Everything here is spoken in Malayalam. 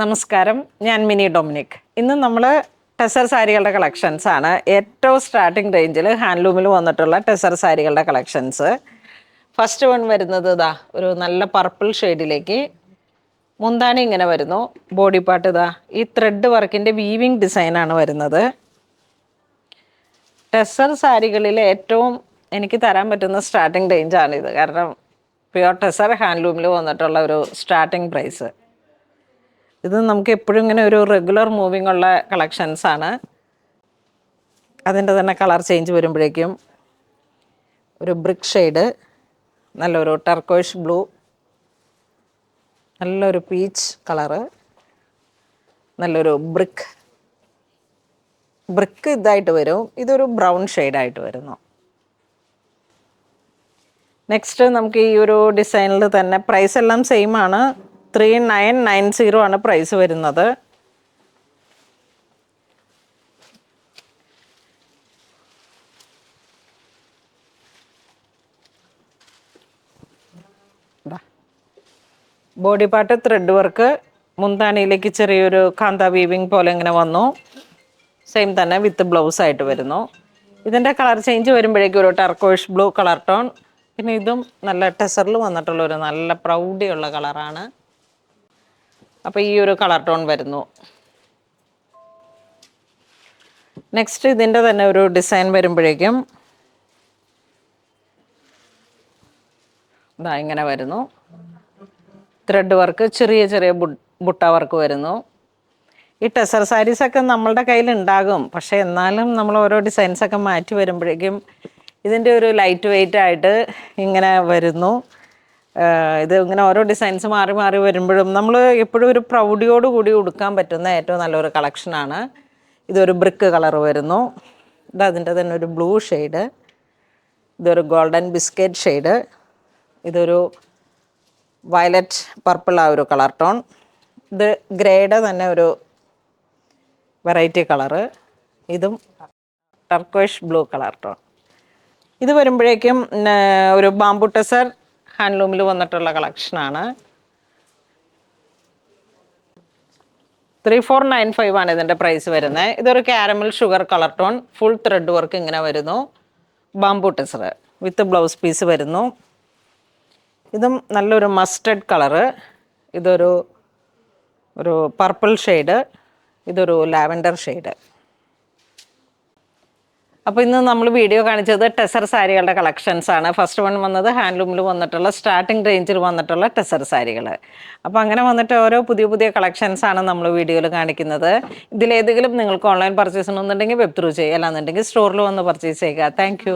നമസ്കാരം, ഞാൻ മിനി ഡൊമിനിക്. ഇന്ന് നമ്മൾ ടെസർ സാരികളുടെ കളക്ഷൻസ് ആണ്. ഏറ്റവും സ്റ്റാർട്ടിംഗ് റേഞ്ചിൽ ഹാൻഡ്ലൂമിൽ വന്നിട്ടുള്ള ടെസർ സാരികളുടെ കളക്ഷൻസ്. ഫസ്റ്റ് വൺ വരുന്നത് ഇതാ ഒരു നല്ല പർപ്പിൾ ഷെയ്ഡിലേക്ക് മുന്താണി ഇങ്ങനെ വരുന്നു. ബോഡി പാർട്ട് ഇതാ ഈ ത്രെഡ് വർക്കിൻ്റെ വീവിങ് ഡിസൈനാണ് വരുന്നത്. ടെസർ സാരികളിൽ ഏറ്റവും എനിക്ക് തരാൻ പറ്റുന്ന സ്റ്റാർട്ടിംഗ് റേഞ്ചാണിത്. കാരണം പ്യുവർ ടെസർ ഹാൻഡ്ലൂമിൽ വന്നിട്ടുള്ള ഒരു സ്റ്റാർട്ടിംഗ് പ്രൈസ്. ഇത് നമുക്ക് എപ്പോഴും ഇങ്ങനെ ഒരു റെഗുലർ മൂവിങ് ഉള്ള കളക്ഷൻസാണ്. അതിൻ്റെ തന്നെ കളർ ചേഞ്ച് വരുമ്പോഴേക്കും ഒരു ബ്രിക്ക് ഷെയ്ഡ്, നല്ലൊരു ടർക്കോയിഷ് ബ്ലൂ, നല്ലൊരു പീച്ച് കളറ്, നല്ലൊരു ബ്രിക്ക് ഇതായിട്ട് വരും. ഇതൊരു ബ്രൗൺ ഷെയ്ഡായിട്ട് വരുന്നു. നെക്സ്റ്റ് നമുക്ക് ഈ ഒരു ഡിസൈനിൽ തന്നെ പ്രൈസ് എല്ലാം സെയിം ആണ്. 3990 ആണ് പ്രൈസ് വരുന്നത്. ബോഡി പാർട്ട് ത്രെഡ് വർക്ക്, മുന്താണിയിലേക്ക് ചെറിയൊരു കാന്ത വീവിങ് പോലെ ഇങ്ങനെ വന്നു. സെയിം തന്നെ വിത്ത് ബ്ലൗസ് ആയിട്ട് വരുന്നു. ഇതിൻ്റെ കളർ ചേഞ്ച് വരുമ്പോഴേക്കും ഒരു ടർക്കോയിഷ് ബ്ലൂ കളർ ടോൺ. പിന്നെ ഇതും നല്ല ടെസറിൽ വന്നിട്ടുള്ളൊരു നല്ല പ്രൗഢിയുള്ള കളറാണ്. അപ്പോൾ ഈ ഒരു കളർ ടോൺ വരുന്നു. നെക്സ്റ്റ് ഇതിൻ്റെ തന്നെ ഒരു ഡിസൈൻ വരുമ്പോഴേക്കും ഇതാ ഇങ്ങനെ വരുന്നു. ത്രെഡ് വർക്ക്, ചെറിയ ചെറിയ ബുട്ട വർക്ക് വരുന്നു. ഈ ടെസർ സാരീസൊക്കെ നമ്മളുടെ കയ്യിൽ ഉണ്ടാകും, പക്ഷേ എന്നാലും നമ്മൾ ഓരോ ഡിസൈൻസൊക്കെ മാറ്റി വരുമ്പോഴേക്കും ഇതിൻ്റെ ഒരു ലൈറ്റ് വെയിറ്റ് ആയിട്ട് ഇങ്ങനെ വരുന്നു. ഇത് ഇങ്ങനെ ഓരോ ഡിസൈൻസ് മാറി മാറി വരുമ്പോഴും നമ്മൾ എപ്പോഴും ഒരു പ്രൗഢിയോട് കൂടി ഉടുക്കാൻ പറ്റുന്ന ഏറ്റവും നല്ലൊരു കളക്ഷനാണ്. ഇതൊരു ബ്രിക്ക് കളർ വരുന്നു. ഇത് അതിൻ്റെ തന്നെ ഒരു ബ്ലൂ ഷെയ്ഡ്, ഇതൊരു ഗോൾഡൻ ബിസ്ക്കറ്റ് ഷെയ്ഡ്, ഇതൊരു വയലറ്റ് പർപ്പിൾ ആ ഒരു കളർ ടോൺ, ഇത് ഗ്രേയുടെ തന്നെ ഒരു വെറൈറ്റി കളറ്, ഇതും ടർക്കോയിഷ് ബ്ലൂ കളർ ടോൺ. ഇത് വരുമ്പോഴേക്കും ഒരു ബാംബു ടെസർ ഹാൻഡ്ലൂമിൽ വന്നിട്ടുള്ള കളക്ഷനാണ്. 3495 ആണ് ഇതിൻ്റെ പ്രൈസ് വരുന്നത്. ഇതൊരു caramel sugar colour tone, full thread work ഇങ്ങനെ വരുന്നു. Bamboo tussar with blouse piece വരുന്നു. ഇതും നല്ലൊരു മസ്റ്റർഡ് കളറ്, ഇതൊരു പർപ്പിൾ ഷെയ്ഡ്, ഇതൊരു ലാവൻഡർ ഷെയ്ഡ്. അപ്പോൾ ഇന്ന് നമ്മൾ വീഡിയോ കാണിച്ചത് ടെസർ സാരികളുടെ കളക്ഷൻസ് ആണ്. ഫസ്റ്റ് വൺ വന്നത് ഹാൻഡ്ലൂമിൽ വന്നിട്ടുള്ള സ്റ്റാർട്ടിംഗ് റേഞ്ചിൽ വന്നിട്ടുള്ള ടെസർ സാരികൾ. അപ്പോൾ അങ്ങനെ വന്നിട്ട് ഓരോ പുതിയ പുതിയ കളക്ഷൻസ് ആണ് നമ്മൾ വീഡിയോയിൽ കാണിക്കുന്നത്. ഇതിലേതെങ്കിലും നിങ്ങൾക്ക് ഓൺലൈൻ പർച്ചേസ് ചെയ്യണമെന്നുണ്ടെങ്കിൽ വെബ് ത്രൂ ചെയ്യുക, അല്ലാന്നുണ്ടെങ്കിൽ സ്റ്റോറിൽ വന്ന് പർച്ചേസ് ചെയ്യുക. താങ്ക്